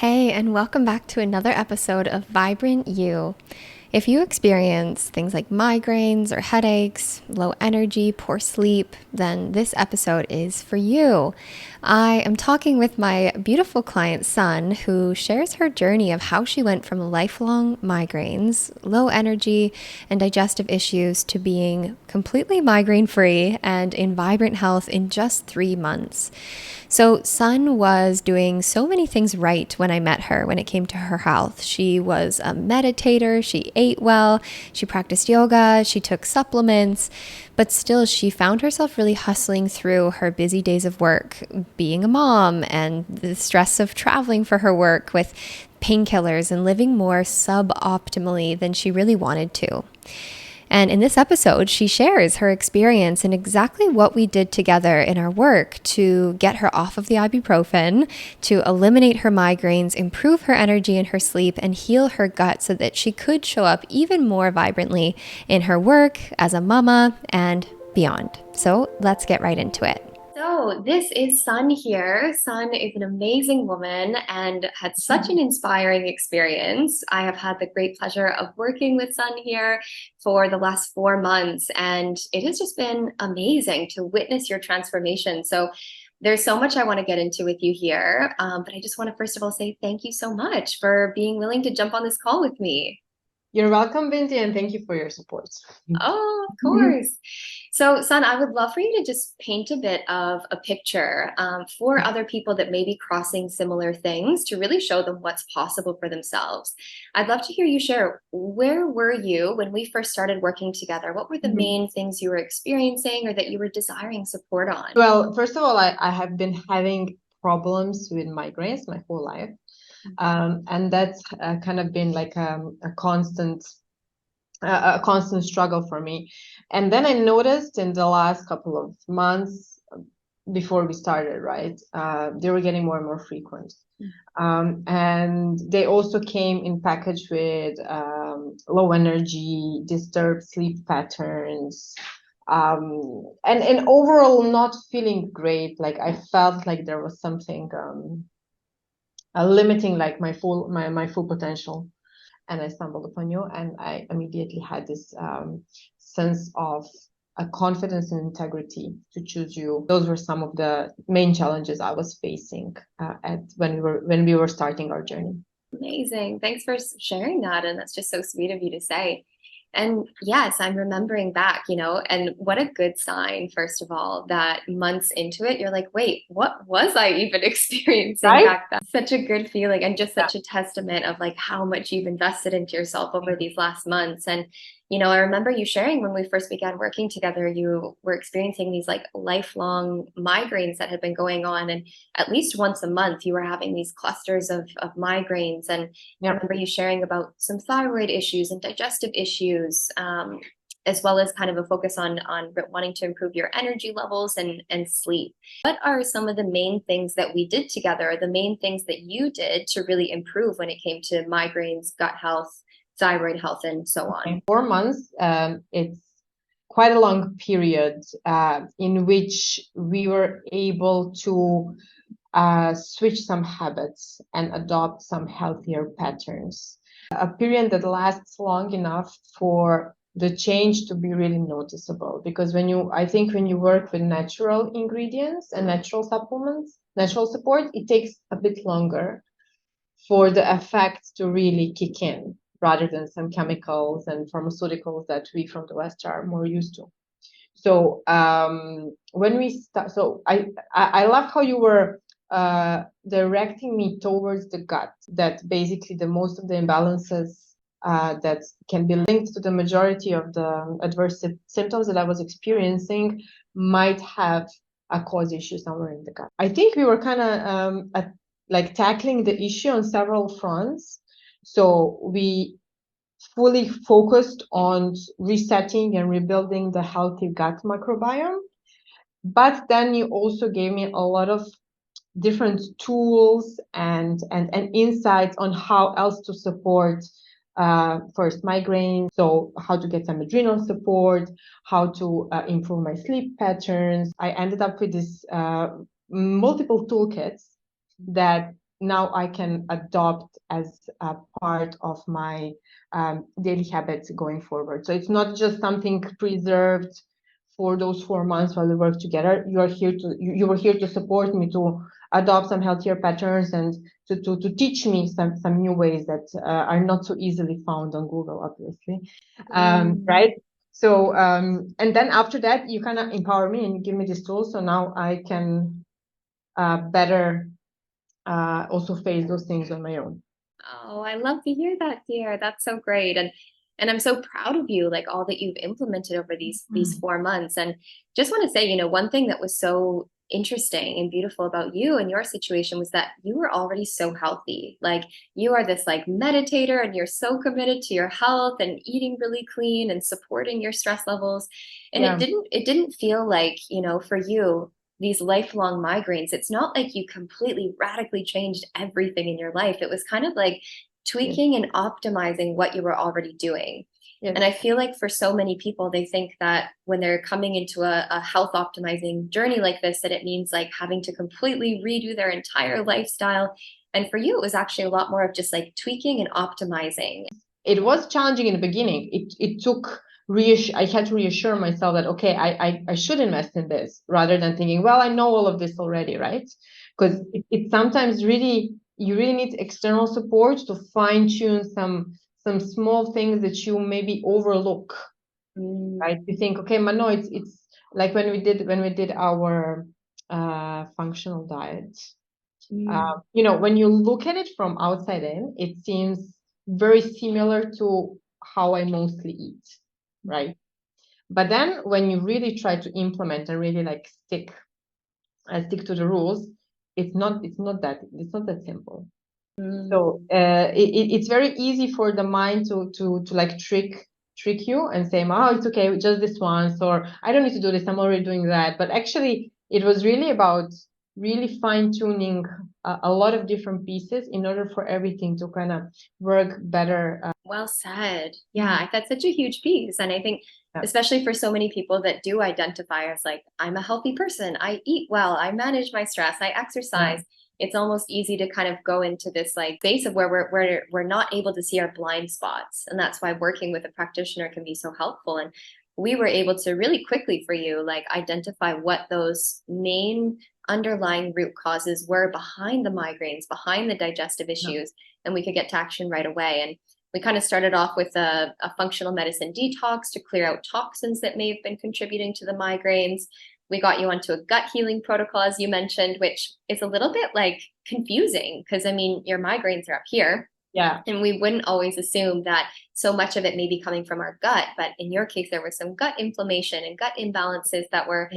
Hey, and welcome back to another episode of Vibrant You. If you experience things like migraines or headaches, low energy, poor sleep, then this episode is for you. I am talking with my beautiful client, Sun, who shares her journey of how she went from lifelong migraines, low energy, and digestive issues to being completely migraine free and in vibrant health in just 3 months. So, Sun was doing so many things right when I met her when it came to her health. She was a meditator, she ate well, she practiced yoga, she took supplements, but still she found herself really hustling through her busy days of work, being a mom and the stress of traveling for her work with painkillers and living more suboptimally than she really wanted to. And in this episode, she shares her experience and exactly what we did together in our work to get her off of the ibuprofen, to eliminate her migraines, improve her energy and her sleep, and heal her gut so that she could show up even more vibrantly in her work, as a mama, and beyond. So let's get right into it. So, this is Sun here. Sun is an amazing woman and had such an inspiring experience. I have had the great pleasure of working with Sun here for the last 4 months, and it has just been amazing to witness your transformation. So, there's so much I want to get into with you here, but I just want to first of all say thank you so much for being willing to jump on this call with me. You're welcome, Binti, and thank you for your support. Oh, of course. So, Sun, I would love for you to just paint a bit of a picture for other people that may be crossing similar things to really show them what's possible for themselves. I'd love to hear you share, where were you when we first started working together? What were the main things you were experiencing or that you were desiring support on? Well, first of all, I have been having problems with migraines my whole life. And that's kind of been like a constant struggle for me. And then I noticed in the last couple of months before we started, right, they were getting more and more frequent. And they also came in package with low energy, disturbed sleep patterns, and overall not feeling great. Like I felt like there was something limiting like my full potential. And I stumbled upon you, and I immediately had this sense of a confidence and integrity to choose you. Those were some of the main challenges I was facing at when we were starting our journey. Amazing. Thanks for sharing that. And that's just so sweet of you to say. And yes, I'm remembering back, and what a good sign, first of all, that months into it, you're like, wait, what was I even experiencing Right? back then? Such a good feeling and just such a testament of like how much you've invested into yourself over these last months. And I remember you sharing when we first began working together, you were experiencing these like lifelong migraines that had been going on. And at least once a month, you were having these clusters of migraines. And I Yeah. remember you sharing about some thyroid issues and digestive issues, as well as kind of a focus on wanting to improve your energy levels and sleep. What are some of the main things that we did together, the main things that you did to really improve when it came to migraines, gut health, thyroid health, and so on? Okay. 4 months, it's quite a long period in which we were able to switch some habits and adopt some healthier patterns. A period that lasts long enough for the change to be really noticeable. Because I think when you work with natural ingredients and natural supplements, natural support, it takes a bit longer for the effects to really kick in rather than some chemicals and pharmaceuticals that we from the West are more used to. So when we start, so I love how you were directing me towards the gut, that basically the most of the imbalances that can be linked to the majority of the adverse symptoms that I was experiencing might have a cause issue somewhere in the gut. I think we were kind of like tackling the issue on several fronts. So we fully focused on resetting and rebuilding the healthy gut microbiome. But then you also gave me a lot of different tools and insights on how else to support first migraines. So how to get some adrenal support, how to improve my sleep patterns. I ended up with this multiple toolkits that now I can adopt as a part of my daily habits going forward. So it's not just something preserved for those 4 months while we work together. You were here to support me to adopt some healthier patterns and to teach me some new ways that are not so easily found on Google, obviously. Right? So and then after that, you kind of empower me and give me this tool. So now I can better also face those things on my own. Oh, I love to hear that, dear. That's so great. And I'm so proud of you, like all that you've implemented over these 4 months. And just want to say, one thing that was so interesting and beautiful about you and your situation was that you were already so healthy. Like you are this like meditator and you're so committed to your health and eating really clean and supporting your stress levels. And Yeah. it didn't feel like, for you, these lifelong migraines, it's not like you completely radically changed everything in your life. It was kind of like tweaking and optimizing what you were already doing. Yes. And I feel like for so many people, they think that when they're coming into a health optimizing journey like this, that it means like having to completely redo their entire lifestyle. And for you, it was actually a lot more of just like tweaking and optimizing. It was challenging in the beginning. It took I had to reassure myself that okay, I should invest in this rather than thinking, well, I know all of this already, right? Because it sometimes really you really need external support to fine tune some small things that you maybe overlook, right? You think, okay, but no, it's like when we did our functional diet. When you look at it from outside in, it seems very similar to how I mostly eat, right? But then when you really try to implement and really like stick to the rules, it's not that simple. So it's very easy for the mind to like trick you and say, oh, it's okay, just this once, or I don't need to do this, I'm already doing that. But actually, it was really about really fine tuning a lot of different pieces in order for everything to kind of work better. Well said. Yeah, that's such a huge piece. And I think, Yeah. especially for so many people that do identify as like, I'm a healthy person, I eat well, I manage my stress, I exercise. It's almost easy to kind of go into this like space of where we're not able to see our blind spots. And that's why working with a practitioner can be so helpful. And we were able to really quickly for you, like identify what those main underlying root causes were behind the migraines, behind the digestive issues, and we could get to action right away. And we kind of started off with a functional medicine detox to clear out toxins that may have been contributing to the migraines. We got you onto a gut healing protocol, as you mentioned, which is a little bit like confusing because, I mean, your migraines are up here. Yeah. And we wouldn't always assume that so much of it may be coming from our gut. But in your case, there was some gut inflammation and gut imbalances that were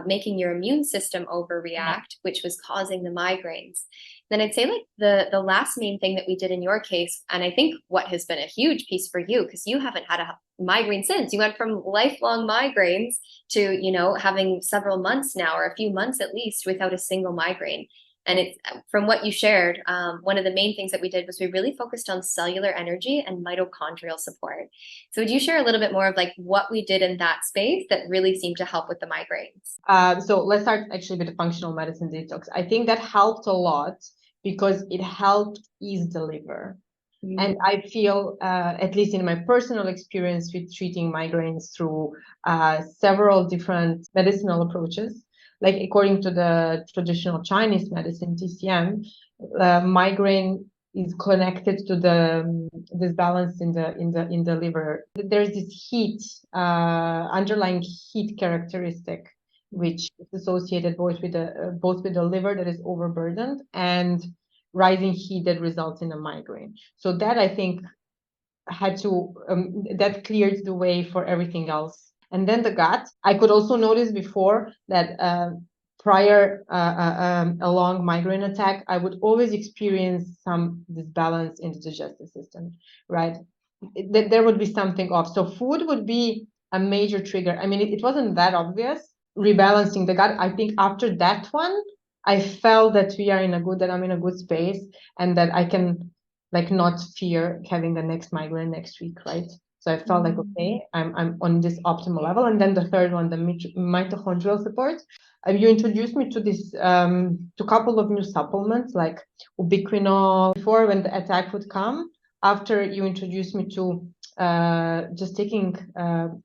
making your immune system overreact, which was causing the migraines. Then I'd say like the last main thing that we did in your case, and I think what has been a huge piece for you, because you haven't had a migraine since. You went from lifelong migraines to, having several months now, or a few months at least, without a single migraine. And it's from what you shared, one of the main things that we did was we really focused on cellular energy and mitochondrial support. So would you share a little bit more of like what we did in that space that really seemed to help with the migraines? So let's start actually with the functional medicine detox. I think that helped a lot because it helped ease the liver. And I feel, at least in my personal experience with treating migraines through several different medicinal approaches, like according to the traditional Chinese medicine, TCM, migraine is connected to this balance in the liver. There's this heat, underlying heat characteristic, which is associated both with the liver that is overburdened and rising heat that results in a migraine. So that I think that cleared the way for everything else. And then the gut, I could also notice before that prior a long migraine attack, I would always experience some disbalance in the digestive system, right? There would be something off. So food would be a major trigger. I mean, it wasn't that obvious. Rebalancing the gut, I think after that one, I felt that I'm in a good space and that I can like not fear having the next migraine next week, right? So I felt like, okay, I'm on this optimal level. And then the third one, the mitochondrial support. You introduced me to this to a couple of new supplements like ubiquinol before when the attack would come. After you introduced me to just taking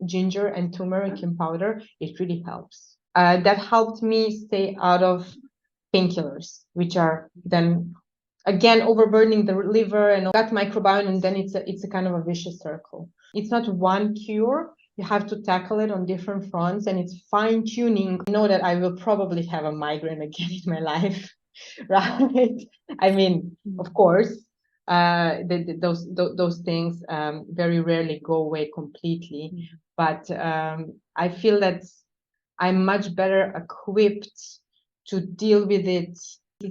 ginger and turmeric in powder, it really helps. That helped me stay out of painkillers, which are then again overburdening the liver and gut microbiome, and then it's a kind of a vicious circle. It's not one cure. You have to tackle it on different fronts, and it's fine tuning. I know that I will probably have a migraine again in my life, right? I mean, of course, those things very rarely go away completely, but I feel that I'm much better equipped to deal with it,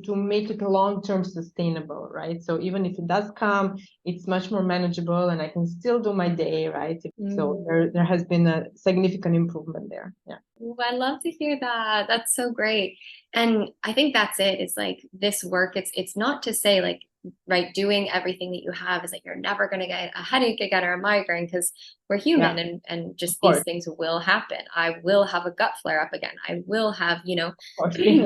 to make it long-term sustainable, right? So even if it does come, it's much more manageable and I can still do my day, right? So there has been a significant improvement there. Yeah. Ooh, I love to hear that. That's so great. And I think that's it. It's like this work, it's not to say like, right, doing everything that you have is like you're never going to get a headache again or a migraine, because we're human, and just these things will happen. I will have a gut flare up again. I will have,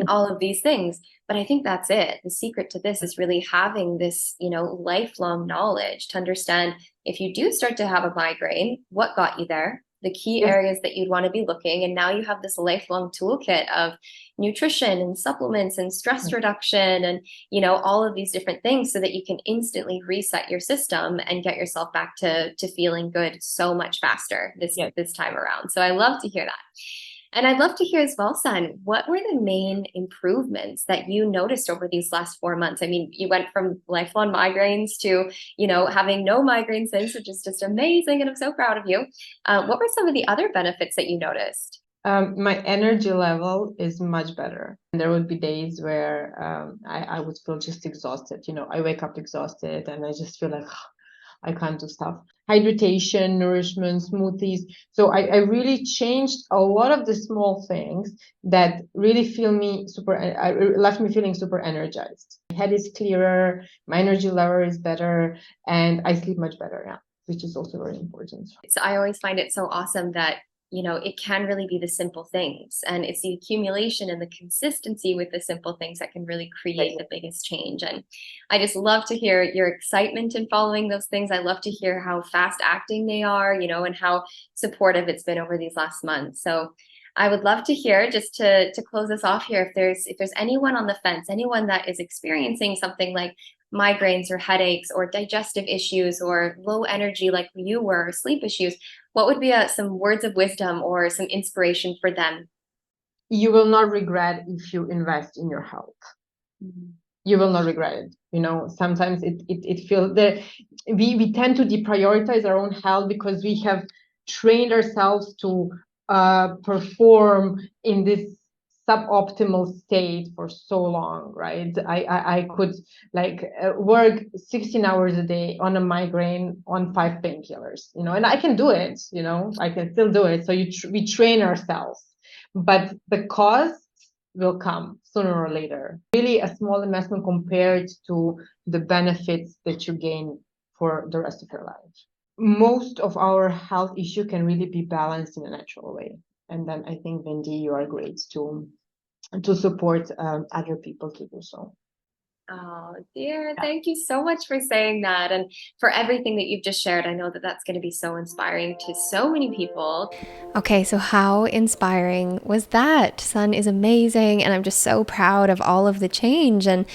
all of these things. But I think that's it. The secret to this is really having this, lifelong knowledge to understand if you do start to have a migraine, what got you there, the key areas that you'd want to be looking. And now you have this lifelong toolkit of nutrition and supplements and stress reduction and, all of these different things so that you can instantly reset your system and get yourself back to feeling good so much faster this time around. So I love to hear that. And I'd love to hear as well, Sun, what were the main improvements that you noticed over these last 4 months? I mean, you went from lifelong migraines to, having no migraines since, which is just amazing. And I'm so proud of you. What were some of the other benefits that you noticed? My energy level is much better. There would be days where I would feel just exhausted. I wake up exhausted and I just feel like I can't do stuff. Hydration, nourishment, smoothies. So I really changed a lot of the small things that really left me feeling super energized. My head is clearer, my energy level is better, and I sleep much better now, which is also very important. So I always find it so awesome that it can really be the simple things, and it's the accumulation and the consistency with the simple things that can really create the biggest change. And I just love to hear your excitement in following those things. I love to hear how fast acting they are, and how supportive it's been over these last months. So I would love to hear, just to close us off here, if there's anyone on the fence, anyone that is experiencing something like migraines or headaches or digestive issues or low energy like you were, or sleep issues, what would be some words of wisdom or some inspiration for them? You will not regret if you invest in your health. You will not regret it. Sometimes it feels that we tend to deprioritize our own health because we have trained ourselves to perform in this suboptimal state for so long, right? I could work 16 hours a day on a migraine on 5 painkillers, and I can do it, I can still do it. So we train ourselves, but the cost will come sooner or later. Really a small investment compared to the benefits that you gain for the rest of your life. Most of our health issue can really be balanced in a natural way. And then I think, Wendy, you are great to support other people to do so. Oh, dear. Thank you so much for saying that and for everything that you've just shared. I know that that's going to be so inspiring to so many people. Okay, so how inspiring was that? Sun is amazing, and I'm just so proud of all of the change and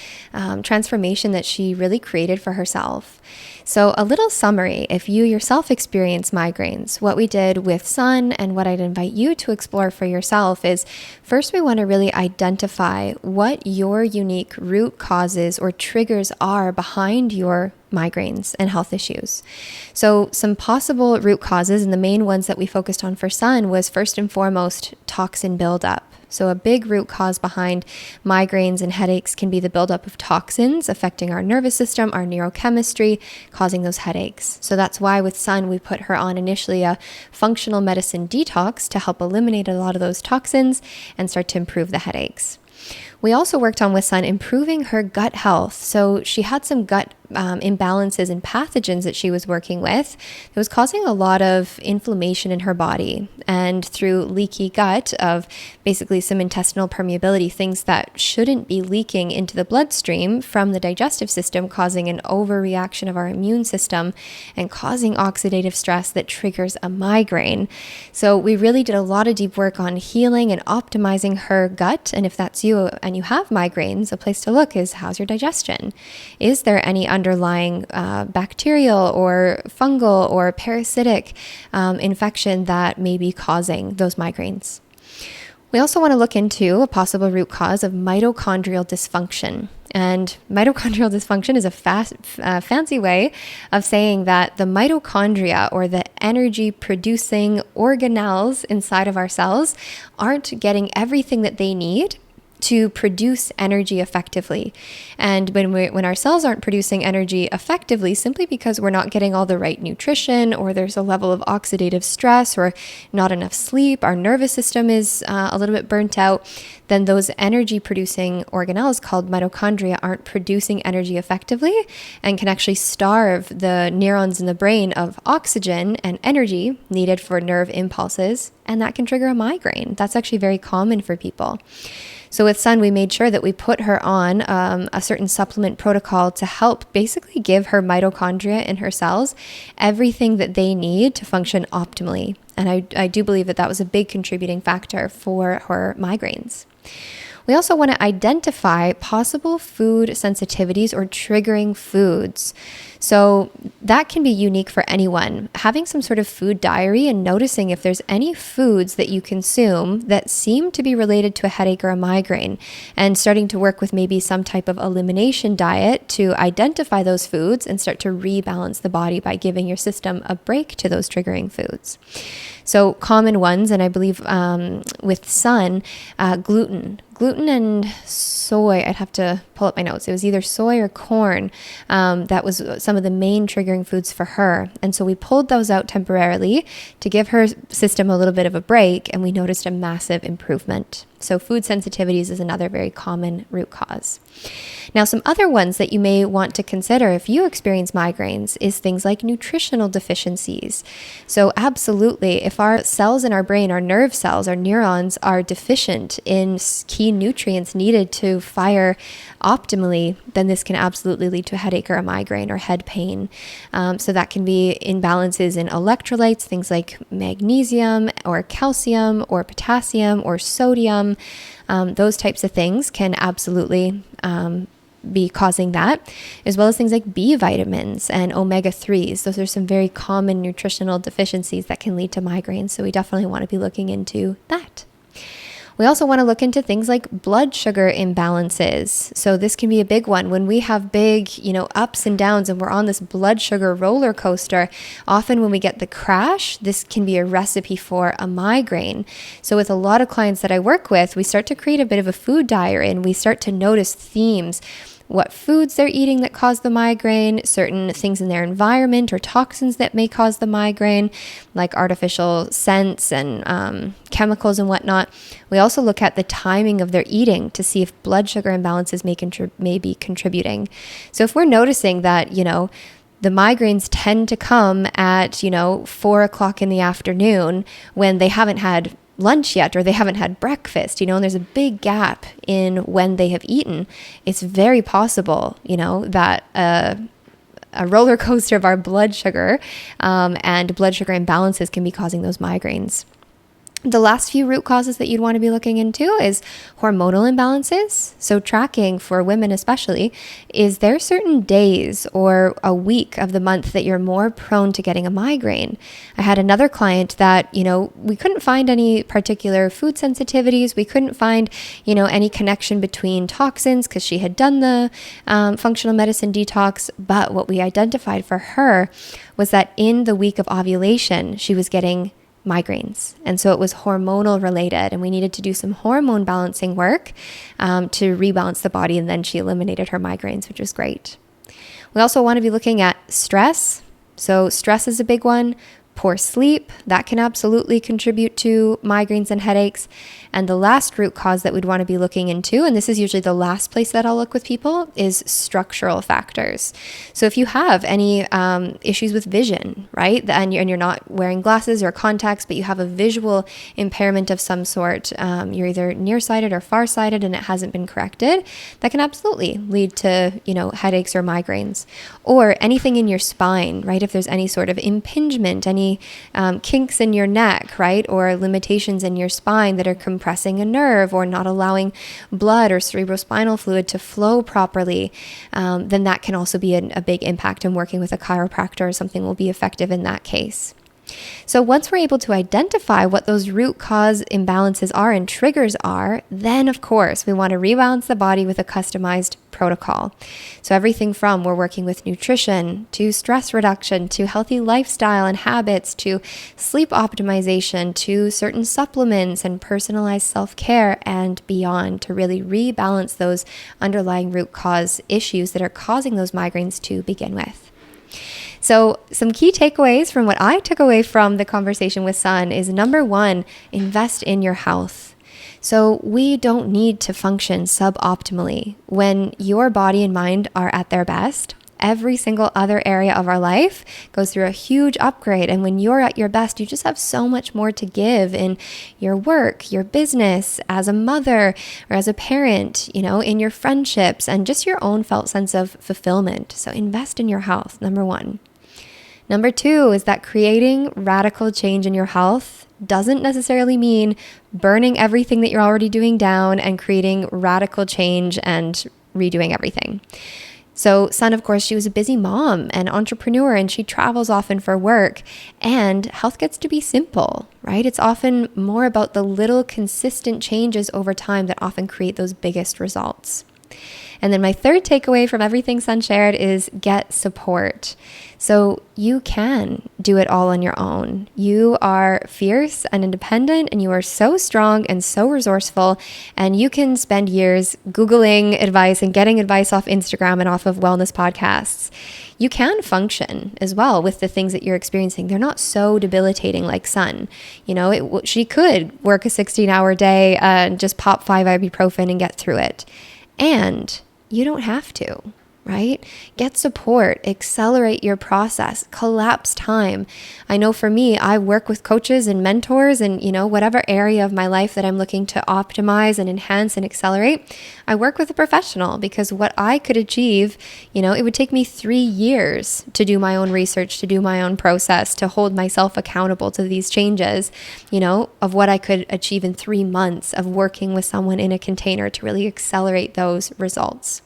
transformation that she really created for herself. So a little summary, if you yourself experience migraines, what we did with Sun and what I'd invite you to explore for yourself is, first we want to really identify what your unique root causes or triggers are behind your migraines and health issues. So some possible root causes, and the main ones that we focused on for Sun, was first and foremost toxin buildup. So a big root cause behind migraines and headaches can be the buildup of toxins affecting our nervous system, our neurochemistry, causing those headaches. So that's why with Sun, we put her on initially a functional medicine detox to help eliminate a lot of those toxins and start to improve the headaches. We also worked on with Sun improving her gut health. So she had some gut imbalances and pathogens that she was working with, it was causing a lot of inflammation in her body. And through leaky gut of basically some intestinal permeability, things that shouldn't be leaking into the bloodstream from the digestive system, causing an overreaction of our immune system and causing oxidative stress that triggers a migraine. So we really did a lot of deep work on healing and optimizing her gut. And if that's you and you have migraines, a place to look is, how's your digestion? Is there any underlying bacterial or fungal or parasitic infection that may be causing those migraines? We also want to look into a possible root cause of mitochondrial dysfunction. And mitochondrial dysfunction is a fancy way of saying that the mitochondria, or the energy producing organelles inside of our cells, aren't getting everything that they need to produce energy effectively. And when our cells aren't producing energy effectively, simply because we're not getting all the right nutrition, or there's a level of oxidative stress, or not enough sleep, our nervous system is a little bit burnt out, then those energy producing organelles called mitochondria aren't producing energy effectively and can actually starve the neurons in the brain of oxygen and energy needed for nerve impulses, and that can trigger a migraine. That's actually very common for people. So with Sun, we made sure that we put her on a certain supplement protocol to help basically give her mitochondria in her cells everything that they need to function optimally. And I do believe that that was a big contributing factor for her migraines. We also want to identify possible food sensitivities or triggering foods. So that can be unique for anyone. Having some sort of food diary and noticing if there's any foods that you consume that seem to be related to a headache or a migraine, and starting to work with maybe some type of elimination diet to identify those foods and start to rebalance the body by giving your system a break to those triggering foods. So common ones, and I believe with Sun, gluten and soy. I'd have to pull up my notes. It was either soy or corn. That was some of the main triggering foods for her. And so we pulled those out temporarily to give her system a little bit of a break, and we noticed a massive improvement. So food sensitivities is another very common root cause. Now, some other ones that you may want to consider if you experience migraines is things like nutritional deficiencies. So absolutely, if our cells in our brain, our nerve cells, our neurons are deficient in key nutrients needed to fire optimally, then this can absolutely lead to a headache or a migraine or head pain. So that can be imbalances in electrolytes, things like magnesium or calcium or potassium or sodium. Those types of things can absolutely be causing that, as well as things like B vitamins and omega-3s. Those are some very common nutritional deficiencies that can lead to migraines. So we definitely want to be looking into that. We also want to look into things like blood sugar imbalances. So this can be a big one. When we have big, ups and downs and we're on this blood sugar roller coaster, often when we get the crash, this can be a recipe for a migraine. So with a lot of clients that I work with, we start to create a bit of a food diary, and we start to notice themes. What foods they're eating that cause the migraine, certain things in their environment or toxins that may cause the migraine, like artificial scents and chemicals and whatnot. We also look at the timing of their eating to see if blood sugar imbalances may be contributing. So if we're noticing that, the migraines tend to come at, 4 o'clock in the afternoon when they haven't had lunch yet, or they haven't had breakfast, and there's a big gap in when they have eaten, it's very possible, that a roller coaster of our blood sugar and blood sugar imbalances can be causing those migraines. The last few root causes that you'd want to be looking into is hormonal imbalances. So tracking for women especially, is there certain days or a week of the month that you're more prone to getting a migraine? I had another client that, we couldn't find any particular food sensitivities. We couldn't find, any connection between toxins because she had done the functional medicine detox. But what we identified for her was that in the week of ovulation, she was getting migraines. And so it was hormonal related, and we needed to do some hormone balancing work to rebalance the body. And then she eliminated her migraines, which was great. We also want to be looking at stress. So stress is a big one. Poor sleep, that can absolutely contribute to migraines and headaches. And the last root cause that we'd want to be looking into, and this is usually the last place that I'll look with people, is structural factors. So if you have any issues with vision, right, and you're not wearing glasses or contacts, but you have a visual impairment of some sort, you're either nearsighted or farsighted and it hasn't been corrected, that can absolutely lead to, headaches or migraines. Or anything in your spine, right? If there's any sort of impingement, any kinks in your neck, right? Or limitations in your spine that are compressing a nerve or not allowing blood or cerebrospinal fluid to flow properly, then that can also be a big impact, and working with a chiropractor or something will be effective in that case. So once we're able to identify what those root cause imbalances are and triggers are, then of course we want to rebalance the body with a customized protocol. So everything from we're working with nutrition to stress reduction to healthy lifestyle and habits to sleep optimization to certain supplements and personalized self-care and beyond to really rebalance those underlying root cause issues that are causing those migraines to begin with. So some key takeaways from what I took away from the conversation with Sun is, number one, invest in your health. So we don't need to function suboptimally. When your body and mind are at their best, every single other area of our life goes through a huge upgrade. And when you're at your best, you just have so much more to give in your work, your business, as a mother or as a parent, in your friendships and just your own felt sense of fulfillment. So invest in your health, number one. Number two is that creating radical change in your health doesn't necessarily mean burning everything that you're already doing down and creating radical change and redoing everything. So Sun, of course, she was a busy mom and entrepreneur, and she travels often for work, and health gets to be simple, right? It's often more about the little consistent changes over time that often create those biggest results. And then my third takeaway from everything Sun shared is get support. So you can do it all on your own. You are fierce and independent, and you are so strong and so resourceful, and you can spend years Googling advice and getting advice off Instagram and off of wellness podcasts. You can function as well with the things that you're experiencing. They're not so debilitating like Sun. She could work a 16-hour day and just pop 5 ibuprofen and get through it. And you don't have to, right? Get support, accelerate your process, collapse time. I know for me, I work with coaches and mentors and, whatever area of my life that I'm looking to optimize and enhance and accelerate, I work with a professional because what I could achieve, it would take me 3 years to do my own research, to do my own process, to hold myself accountable to these changes, of what I could achieve in 3 months of working with someone in a container to really accelerate those results.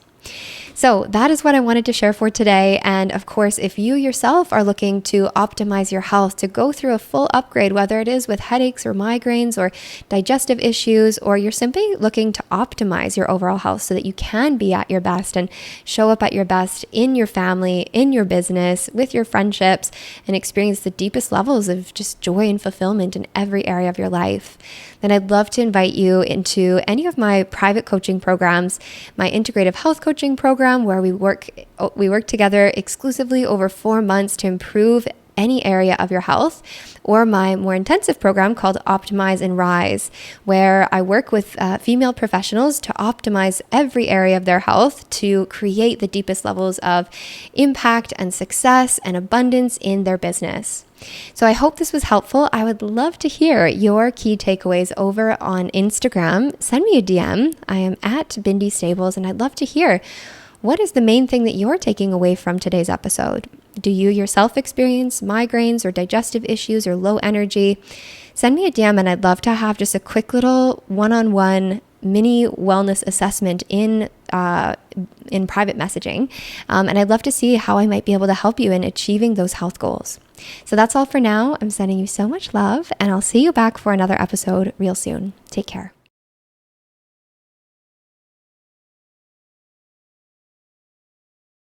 So that is what I wanted to share for today. And of course, if you yourself are looking to optimize your health, to go through a full upgrade, whether it is with headaches or migraines or digestive issues, or you're simply looking to optimize your overall health so that you can be at your best and show up at your best in your family, in your business, with your friendships, and experience the deepest levels of just joy and fulfillment in every area of your life, then I'd love to invite you into any of my private coaching programs, my integrative health coaching program, where we work together exclusively over 4 months to improve any area of your health, or my more intensive program called Optimize and Rise, where I work with female professionals to optimize every area of their health to create the deepest levels of impact and success and abundance in their business. So I hope this was helpful. I would love to hear your key takeaways over on Instagram. Send me a DM. I am at Bindi Stables, and I'd love to hear, what is the main thing that you're taking away from today's episode? Do you yourself experience migraines or digestive issues or low energy? Send me a DM, and I'd love to have just a quick little one-on-one mini wellness assessment in private messaging. And I'd love to see how I might be able to help you in achieving those health goals. So that's all for now. I'm sending you so much love, and I'll see you back for another episode real soon. Take care.